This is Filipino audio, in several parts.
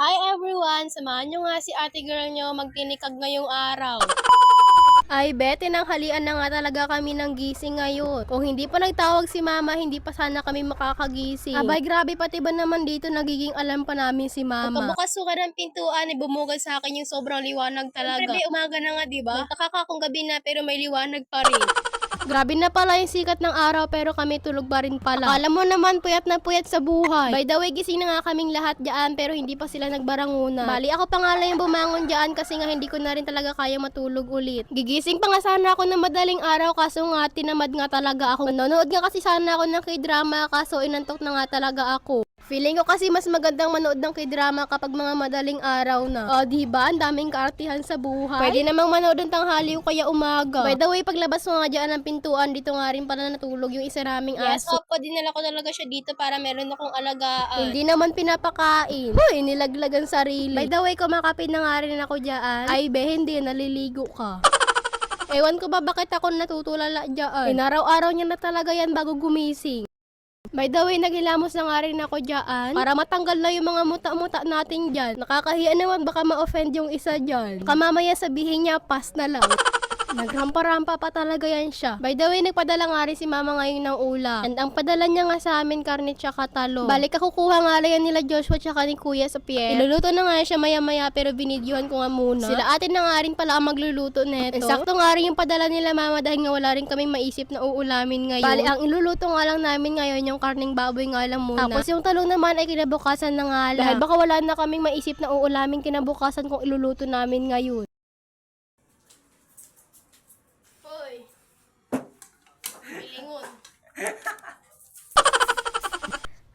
Hi everyone! Samahan nyo nga si ate girl nyo magtinikag ngayong araw. Ay, tinanghalian na nga talaga kami ng gising ngayon. Kung hindi pa nagtawag si mama, hindi pa sana kami makakagising. Abay, grabe, pati ba naman dito nagiging alam pa namin si mama. Pagkabukas ko ng pintuan, bumugad sa akin yung sobrang liwanag talaga. Siyempre, umaga na nga, diba? Nagtaka kung gabi na, pero may liwanag pa rin. Grabe na pala yung sikat ng araw pero kami tulog pa rin pala. Akala mo naman puyat na puyat sa buhay. By the way, gising na nga kaming lahat dyan pero hindi pa sila nagbaranguna. Bali, ako pa nga lang yung bumangon dyan kasi nga hindi ko na rin talaga kaya matulog ulit. Gigising pa nga sana ako ng madaling araw kaso nga tinamad nga talaga ako. Manonood nga kasi sana ako ng k-drama kaso inantok na nga talaga ako. Feeling ko kasi mas magandang manood ng k-drama kapag mga madaling araw na. O, diba? Ang daming kaartihan sa buhay. Pwede namang manood ng tanghali o kaya umaga. By the way, paglabas mo nga dyan ng pintuan, dito nga rin pala natulog yung isa naming aso. Yes, opo, dinala ko talaga siya dito para meron akong alagaan. Hindi naman pinapakain. Hoy, nilaglagan sarili. By the way, kumakapit na nga rin ako dyan. Ay, be, hindi, naliligo ka. Ewan ko ba bakit ako natutulala dyan. Inaraw-araw niya na talaga yan bago gumising. By the way, naghilamos na nga rin ako dyan para matanggal na yung mga muta-muta natin dyan. Nakakahiya naman baka ma-offend yung isa dyan. Kamamaya sabihin niya, pass na lang. Nagrampa-rampa pa talaga yan siya. By the way, nagpadala nga rin si mama ngayon ng ulam. And ang padala niya nga sa amin, karne tsaka talo. Balik kukuha nga lang yan nila Joshua tsaka ni Kuya sa Pierre. Iluluto na nga siya maya-maya pero binidyohan ko nga muna. Sila atin na nga rin pala ang magluluto neto. Sakto nga rin yung padala nila mama dahil nga wala rin kaming maisip na uulamin ngayon. Bali, ang iluluto nga lang namin ngayon yung karneng baboy nga lang muna. Tapos yung talong naman ay kinabukasan na nga lang. Dahil baka wala na kaming maisip na uulamin kinabukasan kung iluluto namin ngayon. Lingon.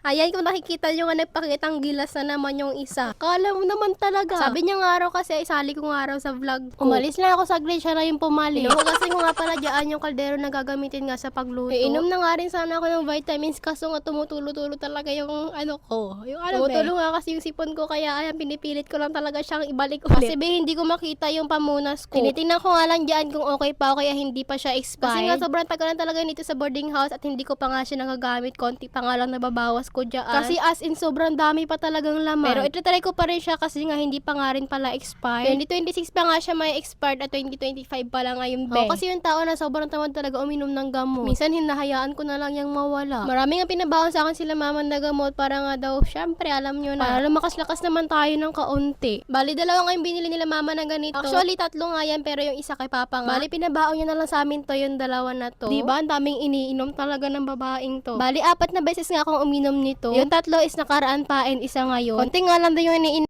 Ayan, kung nakikita nyo nga nagpakitang gilas na naman yung isa. Kala mo naman talaga. Sabi niya nga araw kasi, isali ko nga araw sa vlog ko. Umalis lang ako saglit, siya na yung pumali. Inuhugasan ko nga pala dyan yung kaldero na gagamitin nga sa pagluto. Inom na nga rin sana ako ng vitamins kaso nga tumutulo-tulo talaga yung ano ko. Yung ano tumutulo nga kasi yung sipon ko kaya ayan, pinipilit ko lang talaga siyang ibalik ulit. Kasi hindi ko makita yung pamunas ko. Tinitingnan ko nga lang dyan kung okay pa o kaya hindi pa siya expired. Kasi nga sobrang tagal na talaga nito sa boarding house at hindi ko pa nga siya nagagamit. Konti pa nga lang nababawas ko dyan. Kasi as in sobrang dami pa talagang laman. Pero ito-try ko pa rin siya kasi nga hindi pa nga rin pala expired. 2026 pa nga siya may expired at 2025 pa lang ngayon be. Kasi yung tao na sobrang tamad talaga uminom ng gamot. Minsan hinahayaan ko na lang yung mawala. Marami nga pinabaon sa akin sila mama na gamot para nga daw, syempre alam nyo na, para lumakas-lakas naman tayo ng kaunti. Bali, dalawa nga yung binili nila mama na ganito. Actually, tatlo nga yan pero yung isa kay papa nga. Bali, pinabaon niya na lang sa amin to yung dalawa na to. Diba? Ang daming iniinom talaga ng babaeng to. Bali, 4 na beses nga akong uminom nito. Yung tatlo is nakaraan pa and isa ngayon. Konti nga lang din yung iniinom